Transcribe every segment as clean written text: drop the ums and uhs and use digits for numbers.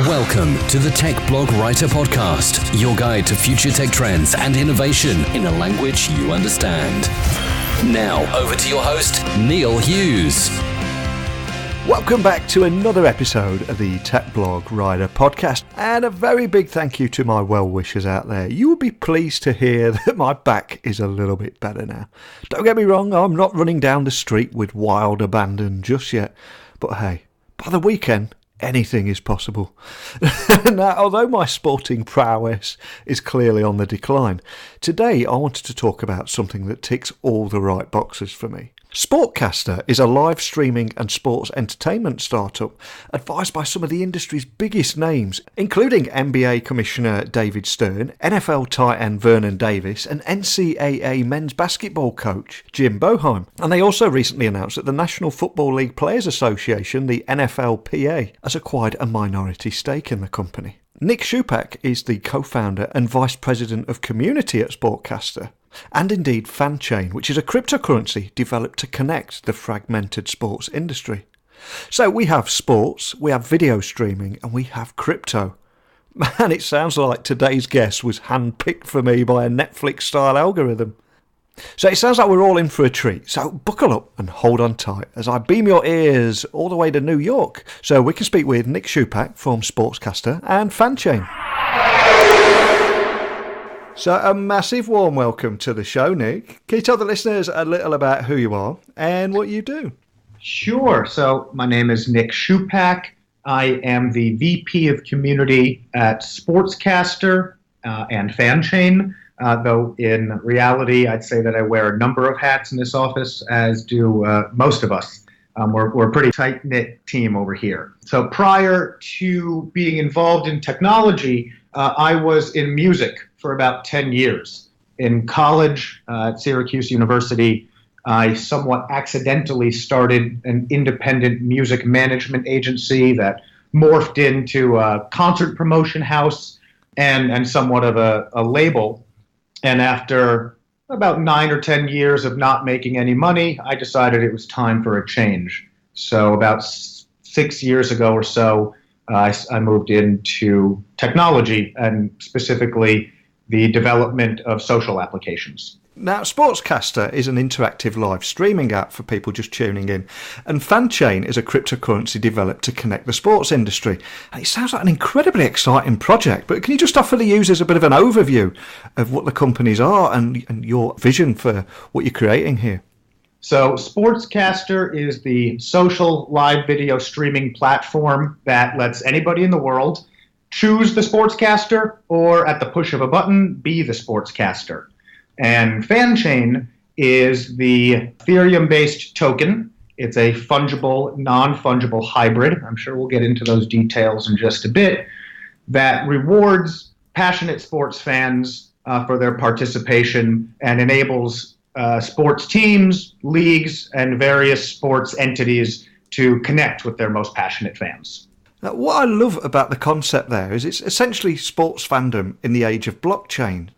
Welcome to the Tech Blog Writer Podcast, your guide to future tech trends and innovation in a language you understand. Now, over to your host, Neil Hughes. Welcome back to another episode of the Tech Blog Writer Podcast, and a very big thank you to my well-wishers out there. You will be pleased to hear that my back is a little bit better now. Don't get me wrong, I'm not running down the street with wild abandon just yet, but hey, by the weekend, anything is possible. Now, although my sporting prowess is clearly on the decline, today I wanted to talk about something that ticks all the right boxes for me. SportsCastr is a live streaming and sports entertainment startup advised by some of the industry's biggest names, including NBA Commissioner David Stern, NFL tight end Vernon Davis, and NCAA men's basketball coach Jim Boeheim. And they also recently announced that the National Football League Players Association, the NFLPA, has acquired a minority stake in the company. Nick Shupak is the co-founder and vice president of community at SportsCastr, and indeed FanChain, which is a cryptocurrency developed to connect the fragmented sports industry. So we have sports, we have video streaming, and we have crypto. Man, it sounds like today's guest was handpicked for me by a Netflix-style algorithm. So it sounds like we're all in for a treat, so buckle up and hold on tight as I beam your ears all the way to New York so we can speak with Nick Shupak from SportsCastr and FanChain. So a massive warm welcome to the show, Nick. Can you tell the listeners a little about who you are and what you do? Sure. So my name is Nick Shupak. I am the VP of Community at SportsCastr and FanChain. Though in reality, I'd say that I wear a number of hats in this office, as do most of us. We're a pretty tight-knit team over here. So prior to being involved in technology, I was in music for about 10 years. In college at Syracuse University, I somewhat accidentally started an independent music management agency that morphed into a concert promotion house and somewhat of a label. And after about 9 or 10 years of not making any money, I decided it was time for a change. So about 6 years ago or so, I moved into technology and specifically the development of social applications. Now, SportsCastr is an interactive live streaming app for people just tuning in, and FanChain is a cryptocurrency developed to connect the sports industry. And it sounds like an incredibly exciting project, but can you just offer the users a bit of an overview of what the companies are and your vision for what you're creating here? So SportsCastr is the social live video streaming platform that lets anybody in the world choose the sportscaster or at the push of a button be the sportscaster. And FanChain is the Ethereum-based token. It's a fungible, non-fungible hybrid. I'm sure we'll get into those details in just a bit. That rewards passionate sports fans for their participation and enables sports teams, leagues, and various sports entities to connect with their most passionate fans. Now, what I love about the concept there is it's essentially sports fandom in the age of blockchain.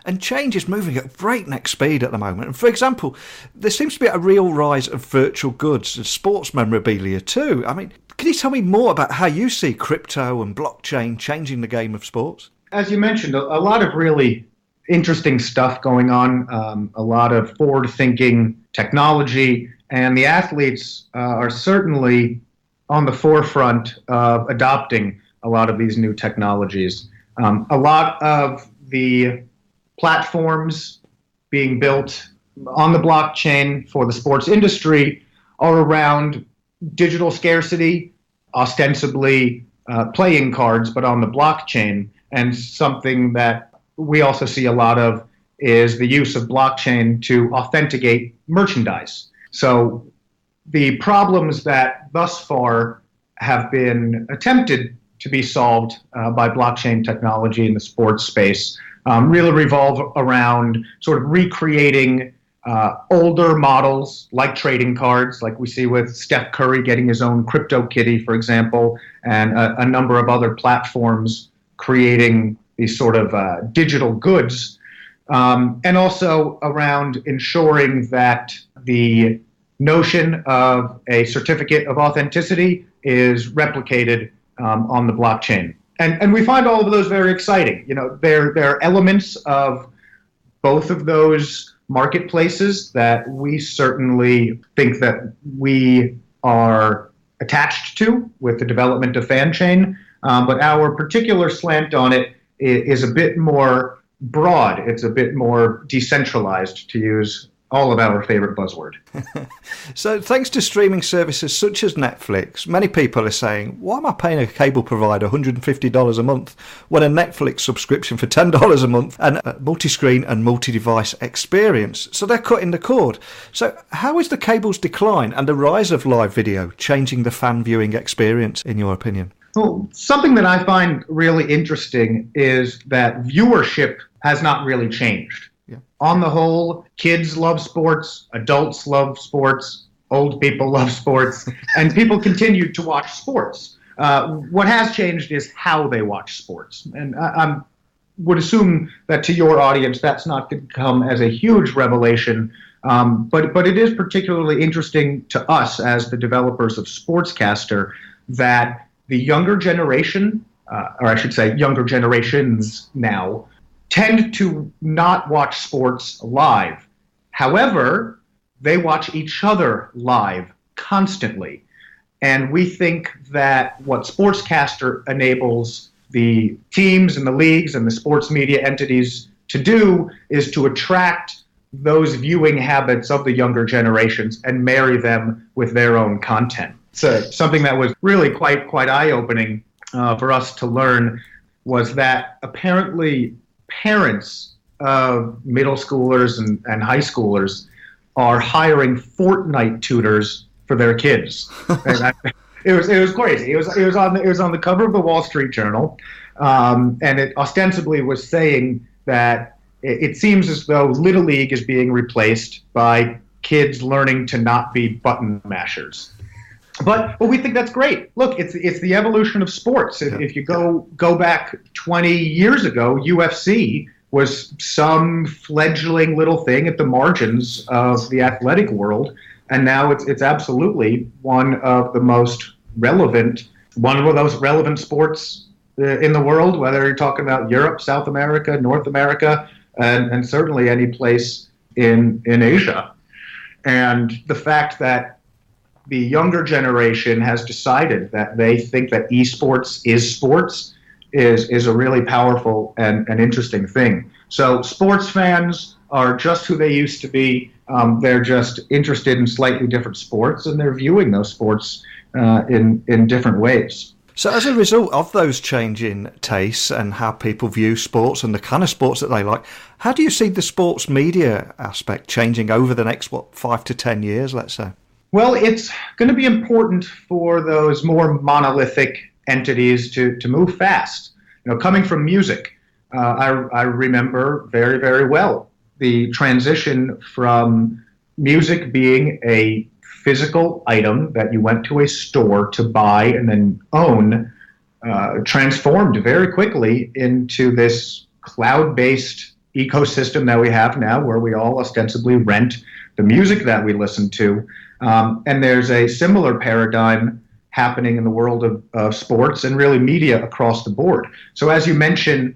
And change is moving at breakneck speed at the moment. And for example, there seems to be a real rise of virtual goods and sports memorabilia too. I mean, can you tell me more about how you see crypto and blockchain changing the game of sports? As you mentioned, a lot of really interesting stuff going on, a lot of forward-thinking technology, and the athletes are certainly on the forefront of adopting a lot of these new technologies. A lot of the platforms being built on the blockchain for the sports industry are around digital scarcity, ostensibly playing cards, but on the blockchain. And something that we also see a lot of is the use of blockchain to authenticate merchandise. So the problems that thus far have been attempted to be solved by blockchain technology in the sports space really revolve around sort of recreating older models like trading cards, like we see with Steph Curry getting his own crypto kitty, for example, and a number of other platforms creating these sort of digital goods, and also around ensuring that the notion of a certificate of authenticity is replicated on the blockchain. And we find all of those very exciting. There are elements of both of those marketplaces that we certainly think that we are attached to with the development of FanChain. But our particular slant on it is a bit more broad. It's a bit more decentralized, to use all of our favorite buzzword. So thanks to streaming services such as Netflix, many people are saying, why am I paying a cable provider $150 a month when a Netflix subscription for $10 a month and a multi-screen and multi-device experience? So they're cutting the cord. So how is the cable's decline and the rise of live video changing the fan viewing experience, in your opinion? Well, something that I find really interesting is that viewership has not really changed. Yeah. On the whole, kids love sports, adults love sports, old people love sports, and people continue to watch sports. What has changed is how they watch sports. And I would assume that to your audience, that's not going to come as a huge revelation, but it is particularly interesting to us as the developers of SportsCastr that the younger generation, or I should say younger generations now, tend to not watch sports live. However, they watch each other live constantly. And we think that what SportsCastr enables the teams and the leagues and the sports media entities to do is to attract those viewing habits of the younger generations and marry them with their own content. So something that was really quite eye-opening for us to learn was that apparently parents of middle schoolers and high schoolers are hiring Fortnite tutors for their kids. It was crazy. It was on the cover of the Wall Street Journal, and it ostensibly was saying that it seems as though Little League is being replaced by kids learning to not be button mashers. But we think that's great. Look, it's the evolution of sports. If you go back 20 years ago, UFC was some fledgling little thing at the margins of the athletic world, and now it's absolutely one of those relevant sports in the world, whether you're talking about Europe, South America, North America, and certainly any place in Asia. And the fact that the younger generation has decided that they think that esports is sports is a really powerful and interesting thing. So sports fans are just who they used to be. They're just interested in slightly different sports, and they're viewing those sports in different ways. So as a result of those changing tastes and how people view sports and the kind of sports that they like, how do you see the sports media aspect changing over the next, 5 to 10 years, let's say? Well, it's going to be important for those more monolithic entities to move fast. Coming from music, I remember very, very well the transition from music being a physical item that you went to a store to buy and then own, transformed very quickly into this cloud-based ecosystem that we have now, where we all ostensibly rent the music that we listen to. And there's a similar paradigm happening in the world of sports and really media across the board. So as you mentioned,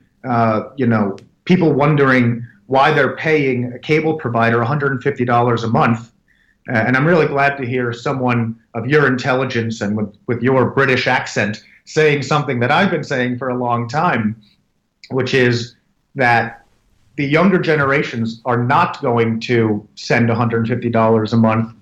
people wondering why they're paying a cable provider $150 a month. And I'm really glad to hear someone of your intelligence and with your British accent saying something that I've been saying for a long time, which is that the younger generations are not going to send $150 a month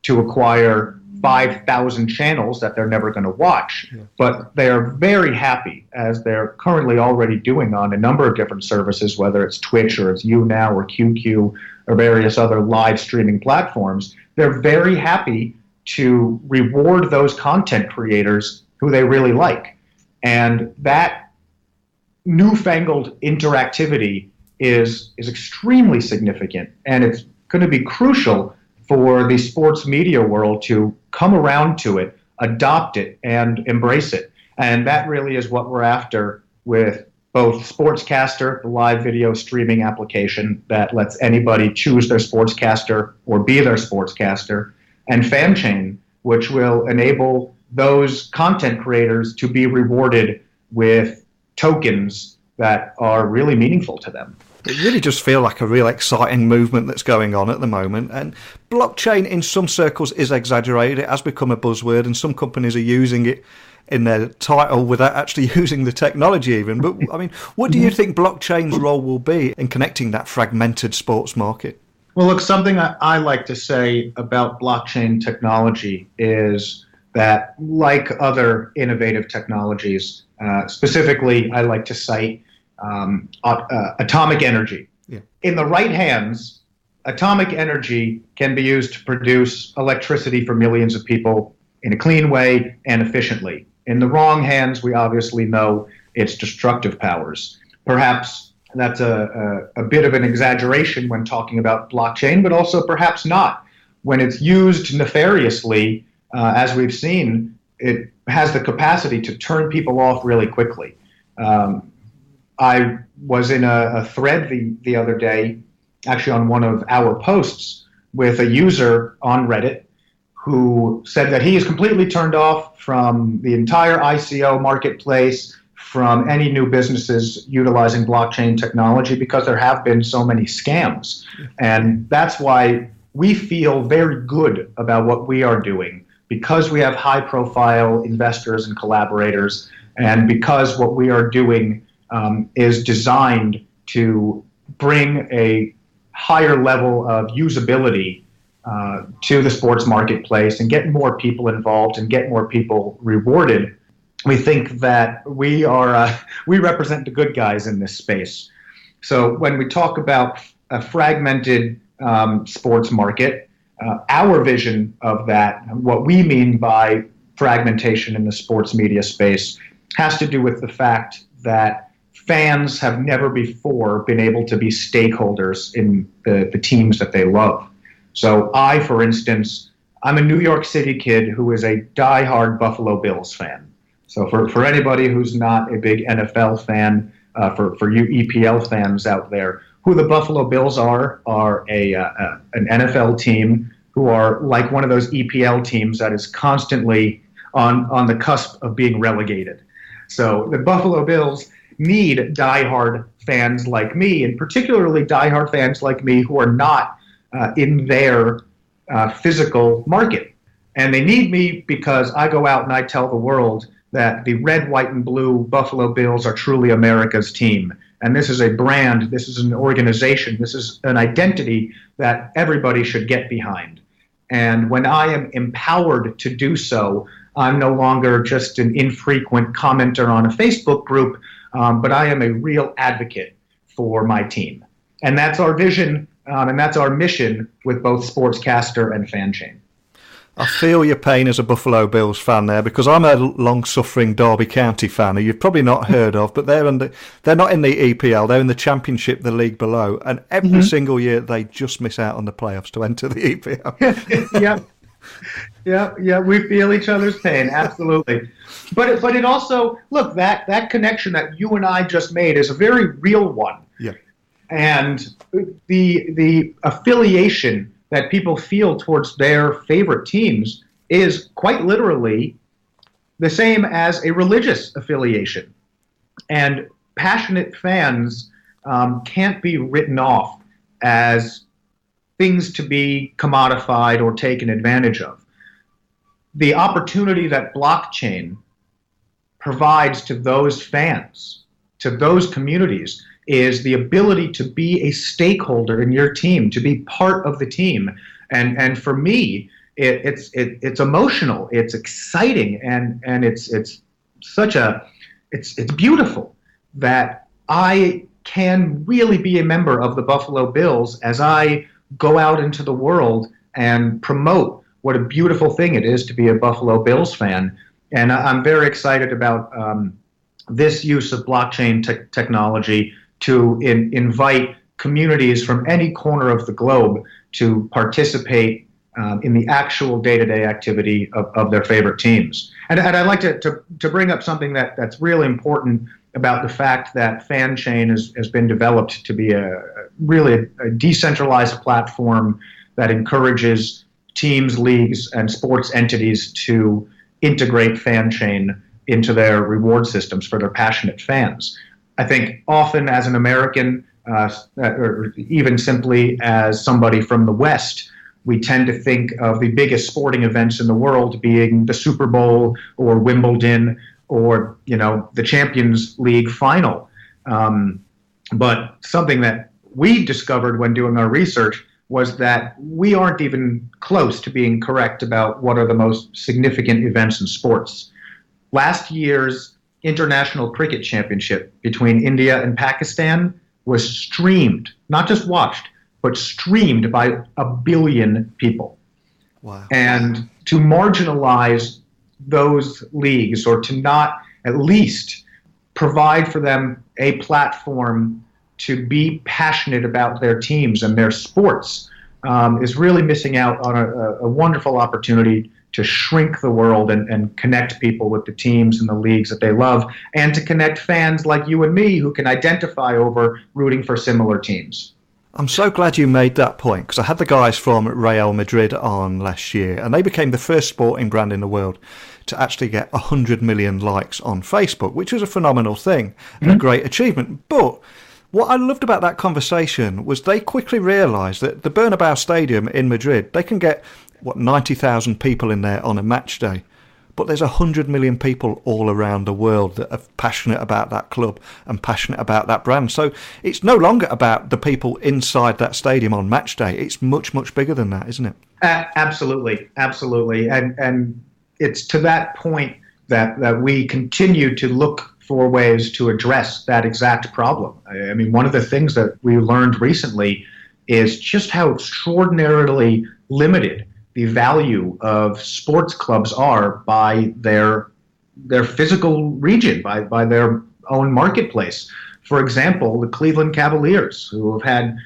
to acquire 5,000 channels that they're never going to watch. Yeah. But they are very happy, as they're currently already doing on a number of different services, whether it's Twitch or it's YouNow or QQ or various other live streaming platforms. They're very happy to reward those content creators who they really like. And that newfangled interactivity is extremely significant, and it's going to be crucial for the sports media world to come around to it, adopt it, and embrace it. And that really is what we're after with both SportsCastr, the live video streaming application that lets anybody choose their sportscaster or be their sportscaster, and FanChain, which will enable those content creators to be rewarded with tokens that are really meaningful to them. It really does feel like a real exciting movement that's going on at the moment. And blockchain in some circles is exaggerated. It has become a buzzword, and some companies are using it in their title without actually using the technology even. But, I mean, what do you think blockchain's role will be in connecting that fragmented sports market? Well, look, something I like to say about blockchain technology is that, like other innovative technologies, specifically I like to cite atomic energy. Yeah. In the right hands, atomic energy can be used to produce electricity for millions of people in a clean way and efficiently. In the wrong hands, we obviously know its destructive powers. Perhaps that's a bit of an exaggeration when talking about blockchain, but also perhaps not. When it's used nefariously, as we've seen, it has the capacity to turn people off really quickly. I was in a thread the other day, actually on one of our posts, with a user on Reddit who said that he is completely turned off from the entire ICO marketplace, from any new businesses utilizing blockchain technology, because there have been so many scams. And that's why we feel very good about what we are doing, because we have high-profile investors and collaborators, and because what we are doing is designed to bring a higher level of usability to the sports marketplace and get more people involved and get more people rewarded. We think that we represent the good guys in this space. So when we talk about a fragmented sports market, our vision of that, what we mean by fragmentation in the sports media space, has to do with the fact that fans have never before been able to be stakeholders in the teams that they love. So I, for instance, I'm a New York City kid who is a diehard Buffalo Bills fan. So for anybody who's not a big NFL fan, for you EPL fans out there, who the Buffalo Bills are an NFL team who are like one of those EPL teams that is constantly on the cusp of being relegated. So the Buffalo Bills need diehard fans like me, and particularly diehard fans like me who are not in their physical market. And they need me because I go out and I tell the world that the red, white, and blue Buffalo Bills are truly America's team. And this is a brand, this is an organization, this is an identity that everybody should get behind. And when I am empowered to do so, I'm no longer just an infrequent commenter on a Facebook group, but I am a real advocate for my team. And that's our vision, and that's our mission with both SportsCastr and FanChain. I feel your pain as a Buffalo Bills fan there, because I'm a long-suffering Derby County fan who you've probably not heard of, but they're not in the EPL, they're in the Championship, the league below, and every single year they just miss out on the playoffs to enter the EPL. Yeah, we feel each other's pain, absolutely. But it also, look, that connection that you and I just made is a very real one. Yeah. And the affiliation that people feel towards their favorite teams is quite literally the same as a religious affiliation. And passionate fans can't be written off as things to be commodified or taken advantage of. The opportunity that blockchain provides to those fans, to those communities, is the ability to be a stakeholder in your team, to be part of the team. And for me, it's emotional, it's exciting, and it's beautiful that I can really be a member of the Buffalo Bills as I go out into the world and promote what a beautiful thing it is to be a Buffalo Bills fan. And I'm very excited about this use of blockchain technology to invite communities from any corner of the globe to participate in the actual day-to-day activity of their favorite teams. And I'd like to bring up something that's really important about the fact that FanChain has been developed to be a decentralized platform that encourages teams, leagues, and sports entities to integrate FanChain into their reward systems for their passionate fans. I think often as an American, or even simply as somebody from the West, we tend to think of the biggest sporting events in the world being the Super Bowl or Wimbledon or, the Champions League final. But something that we discovered when doing our research was that we aren't even close to being correct about what are the most significant events in sports. Last year's International Cricket Championship between India and Pakistan was streamed, not just watched, but streamed by 1 billion people. Wow. And to marginalize those leagues, or to not at least provide for them a platform to be passionate about their teams and their sports, is really missing out on a wonderful opportunity to shrink the world and connect people with the teams and the leagues that they love, and to connect fans like you and me who can identify over rooting for similar teams. I'm so glad you made that point, because I had the guys from Real Madrid on last year, and they became the first sporting brand in the world to actually get 100 million likes on Facebook, which was a phenomenal thing and a great achievement. But what I loved about that conversation was they quickly realised that the Bernabeu Stadium in Madrid, they can get 90,000 people in there on a match day, but there's 100 million people all around the world that are passionate about that club and passionate about that brand. So it's no longer about the people inside that stadium on match day. It's much, much bigger than that, isn't it? Absolutely. And it's to that point that we continue to look for ways to address that exact problem. I mean, one of the things that we learned recently is just how extraordinarily limited the value of sports clubs are by their physical region, by their own marketplace. For example, the Cleveland Cavaliers, who have had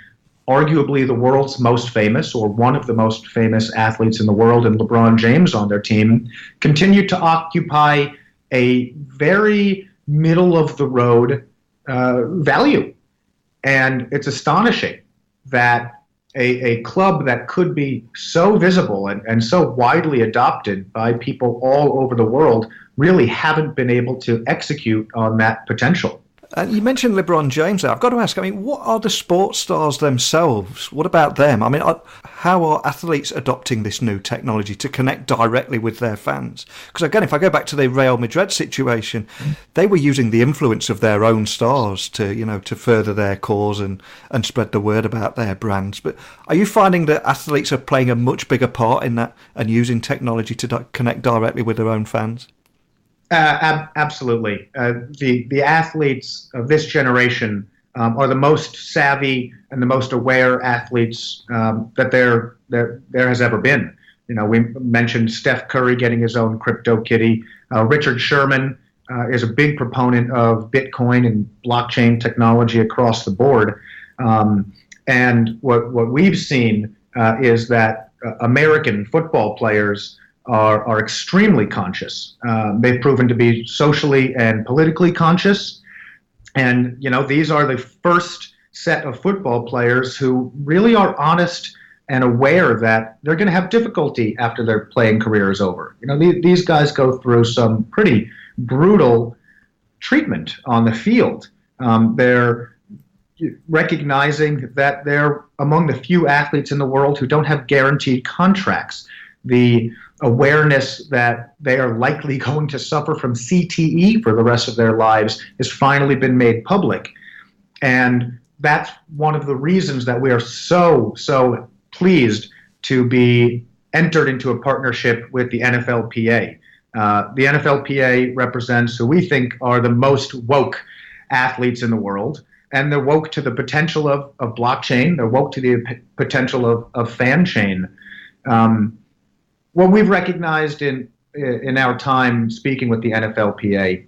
arguably the world's most famous, or one of the most famous athletes in the world, and LeBron James on their team, continue to occupy a very middle-of-the-road value. And it's astonishing that a club that could be so visible and so widely adopted by people all over the world really haven't been able to execute on that potential. You mentioned LeBron James there. I've got to ask, what are the sports stars themselves? What about them? How are athletes adopting this new technology to connect directly with their fans? Because again, if I go back to the Real Madrid situation, they were using the influence of their own stars to further their cause and spread the word about their brands. But are you finding that athletes are playing a much bigger part in that and using technology to connect directly with their own fans? Absolutely. The athletes of this generation are the most savvy and the most aware athletes that there has ever been. We mentioned Steph Curry getting his own crypto kitty. Richard Sherman is a big proponent of Bitcoin and blockchain technology across the board. And what we've seen is that American football players are extremely conscious. They've proven to be socially and politically conscious. And, these are the first set of football players who really are honest and aware that they're going to have difficulty after their playing career is over. These guys go through some pretty brutal treatment on the field. They're recognizing that they're among the few athletes in the world who don't have guaranteed contracts. The awareness that they are likely going to suffer from CTE for the rest of their lives has finally been made public. And that's one of the reasons that we are so pleased to be entered into a partnership with the NFLPA. The NFLPA represents who we think are the most woke athletes in the world. And they're woke to the potential of blockchain. They're woke to the potential of FanChain. What we've recognized in our time speaking with the NFLPA,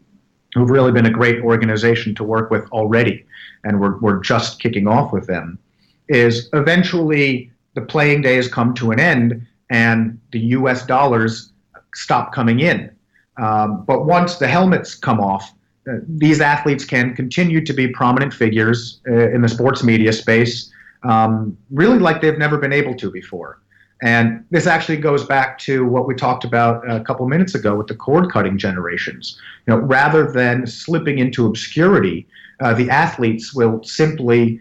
who've really been a great organization to work with already, and we're just kicking off with them, is eventually the playing days come to an end and the US dollars stop coming in. But once the helmets come off, these athletes can continue to be prominent figures in the sports media space, really like they've never been able to before. And this actually goes back to what we talked about a couple minutes ago with the cord-cutting generations. Rather than slipping into obscurity, the athletes will simply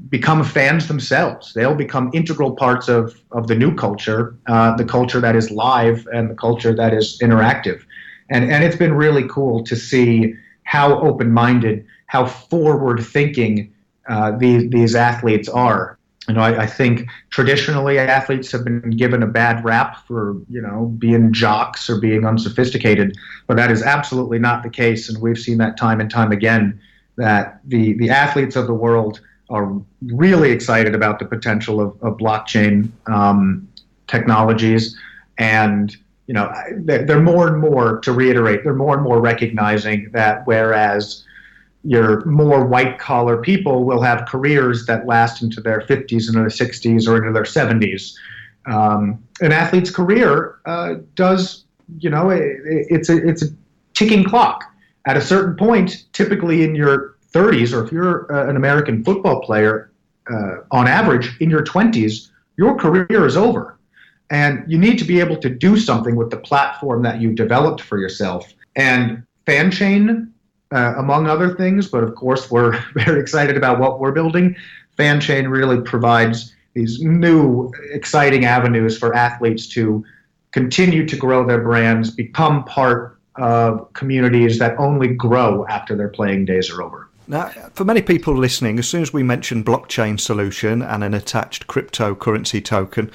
become fans themselves. They'll become integral parts of the new culture, the culture that is live and the culture that is interactive. And it's been really cool to see how open-minded, how forward-thinking these athletes are. I think traditionally athletes have been given a bad rap for, being jocks or being unsophisticated, but that is absolutely not the case. And we've seen that time and time again, that the athletes of the world are really excited about the potential of blockchain technologies. And, they're more and more, to reiterate, they're more and more recognizing that whereas your more white-collar people will have careers that last into their 50s and their 60s or into their 70s. An athlete's career does, it's a ticking clock. At a certain point, typically in your 30s, or if you're an American football player, on average, in your 20s, your career is over. And you need to be able to do something with the platform that you've developed for yourself. And FanChain, among other things, but of course we're very excited about what we're building. FanChain really provides these new, exciting avenues for athletes to continue to grow their brands, become part of communities that only grow after their playing days are over. Now, for many people listening, as soon as we mention blockchain solution and an attached cryptocurrency token,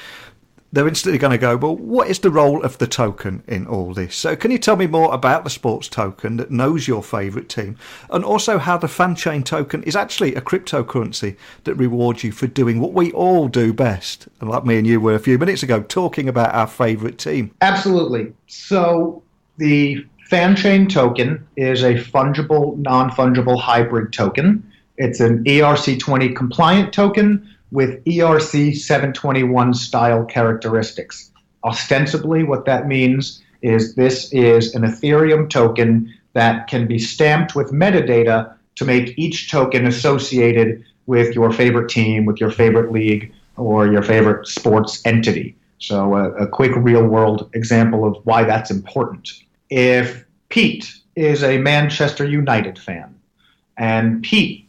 they're instantly going to go, well, what is the role of the token in all this? So can you tell me more about the sports token that knows your favourite team, and also how the FanChain token is actually a cryptocurrency that rewards you for doing what we all do best, and like me and you were a few minutes ago, talking about our favourite team? Absolutely. So the FanChain token is a fungible, non-fungible hybrid token. It's an ERC20 compliant token with ERC 721 style characteristics. Ostensibly, what that means is this is an Ethereum token that can be stamped with metadata to make each token associated with your favorite team, with your favorite league, or your favorite sports entity. So a quick real-world example of why that's important. If Pete is a Manchester United fan, and Pete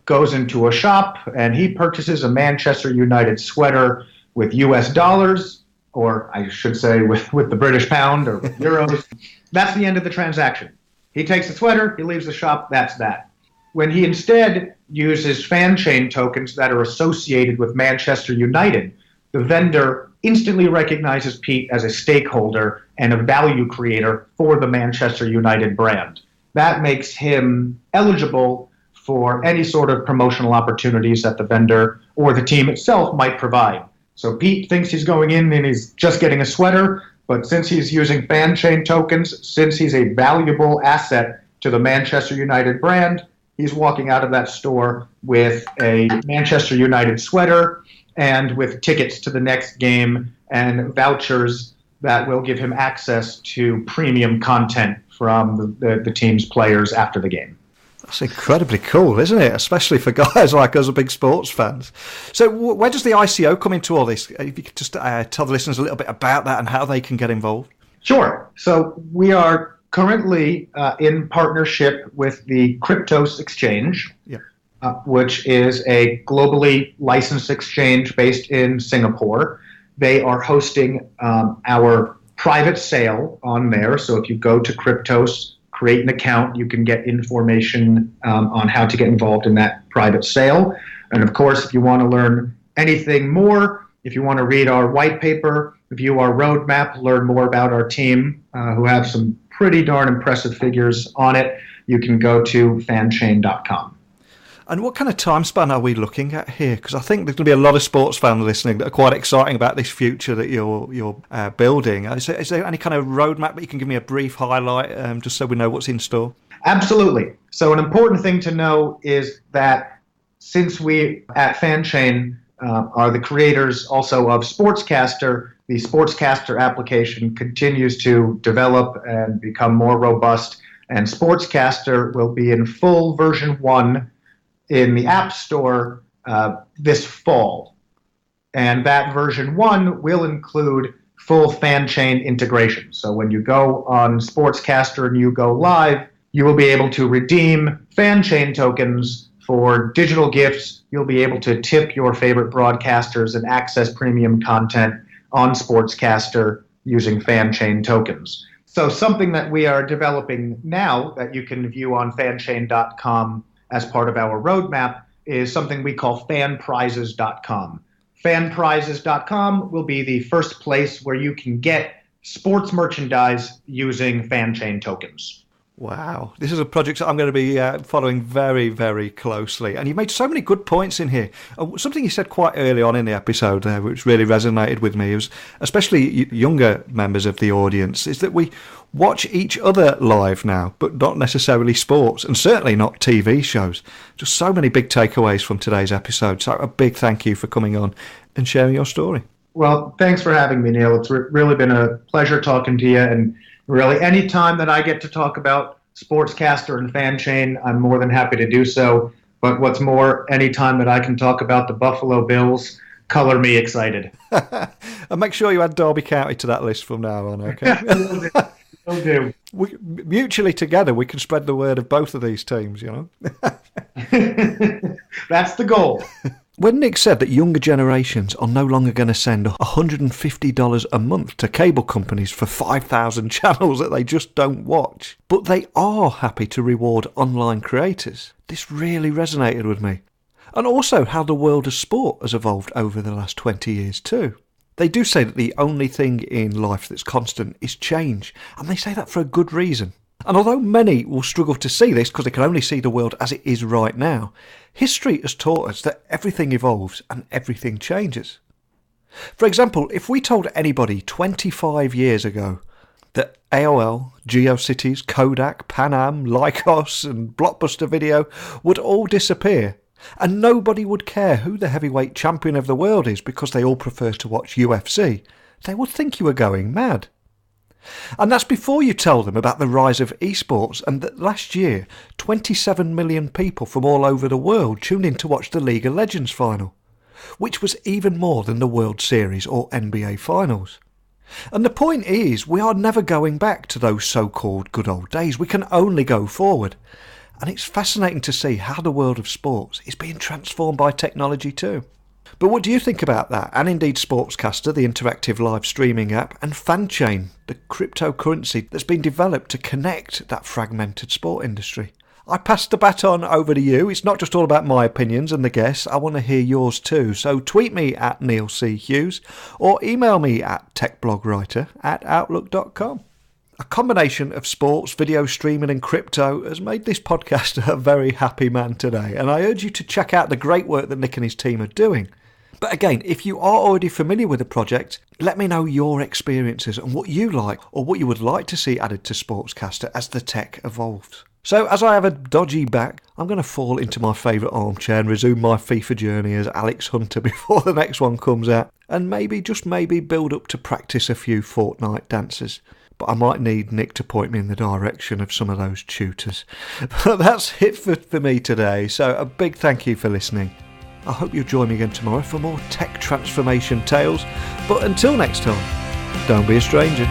goes into a shop and he purchases a Manchester United sweater with US dollars, or I should say with the British pound or with euros, that's the end of the transaction. He takes the sweater, he leaves the shop, that's that. When he instead uses FanChain tokens that are associated with Manchester United, the vendor instantly recognizes Pete as a stakeholder and a value creator for the Manchester United brand. That makes him eligible for any sort of promotional opportunities that the vendor or the team itself might provide. So Pete thinks he's going in and he's just getting a sweater, but since he's using FanChain tokens, since he's a valuable asset to the Manchester United brand, he's walking out of that store with a Manchester United sweater and with tickets to the next game and vouchers that will give him access to premium content from the team's players after the game. That's incredibly cool, isn't it? Especially for guys like us, big sports fans. So where does the ICO come into all this? If you could just tell the listeners a little bit about that and how they can get involved. Sure. So we are currently in partnership with the Cryptos Exchange, which is a globally licensed exchange based in Singapore. They are hosting our private sale on there. So if you go to Cryptos, create an account, you can get information on how to get involved in that private sale. And of course, if you want to learn anything more, if you want to read our white paper, view our roadmap, learn more about our team, who have some pretty darn impressive figures on it, you can go to fanchain.com. And what kind of time span are we looking at here? Because I think there's going to be a lot of sports fans listening that are quite exciting about this future that you're building. Is there any kind of roadmap that you can give me a brief highlight, just so we know what's in store? Absolutely. So an important thing to know is that since we at FanChain are the creators also of SportsCastr, the SportsCastr application continues to develop and become more robust, and SportsCastr will be in full version 1 in the App Store this fall. And that version 1 will include full FanChain integration. So when you go on SportsCastr and you go live, you will be able to redeem FanChain tokens for digital gifts. You'll be able to tip your favorite broadcasters and access premium content on SportsCastr using FanChain tokens. So something that we are developing now that you can view on fanchain.com as part of our roadmap is something we call fanprizes.com. Fanprizes.com will be the first place where you can get sports merchandise using FanChain tokens. Wow. This is a project that I'm going to be following very, very closely. And you made so many good points in here. Something you said quite early on in the episode there, which really resonated with me, was especially younger members of the audience, is that we watch each other live now, but not necessarily sports, and certainly not TV shows. Just so many big takeaways from today's episode. So a big thank you for coming on and sharing your story. Well, thanks for having me, Neil. It's really been a pleasure talking to you. And really, any time that I get to talk about SportsCastr and FanChain, I'm more than happy to do so. But what's more, any time that I can talk about the Buffalo Bills, color me excited. And make sure you add Derby County to that list from now on, okay? Will do. Mutually together, we can spread the word of both of these teams, you know? That's the goal. When Nick said that younger generations are no longer going to send $150 a month to cable companies for 5,000 channels that they just don't watch, but they are happy to reward online creators, this really resonated with me. And also how the world of sport has evolved over the last 20 years too. They do say that the only thing in life that's constant is change, and they say that for a good reason. And although many will struggle to see this because they can only see the world as it is right now, history has taught us that everything evolves and everything changes. For example, if we told anybody 25 years ago that AOL, GeoCities, Kodak, Pan Am, Lycos and Blockbuster Video would all disappear, and nobody would care who the heavyweight champion of the world is because they all prefer to watch UFC, they would think you were going mad. And that's before you tell them about the rise of esports and that last year 27 million people from all over the world tuned in to watch the League of Legends final, which was even more than the World Series or NBA finals. And the point is, we are never going back to those so-called good old days. We can only go forward. And it's fascinating to see how the world of sports is being transformed by technology too. But what do you think about that? And indeed SportsCastr, the interactive live streaming app, and FanChain, the cryptocurrency that's been developed to connect that fragmented sport industry. I pass the baton over to you. It's not just all about my opinions and the guests. I want to hear yours too. So tweet me at Neil C. Hughes or email me at techblogwriter@outlook.com. A combination of sports, video streaming and crypto has made this podcast a very happy man today, and I urge you to check out the great work that Nick and his team are doing. But again, if you are already familiar with the project, let me know your experiences and what you like or what you would like to see added to SportsCastr as the tech evolves. So as I have a dodgy back, I'm going to fall into my favourite armchair and resume my FIFA journey as Alex Hunter before the next one comes out, and maybe, just maybe, build up to practice a few Fortnite dances. But I might need Nick to point me in the direction of some of those tutors. But that's it for me today, so a big thank you for listening. I hope you'll join me again tomorrow for more tech transformation tales. But until next time, don't be a stranger.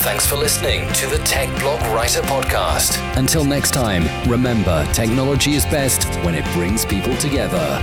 Thanks for listening to the Tech Blog Writer Podcast. Until next time, remember, technology is best when it brings people together.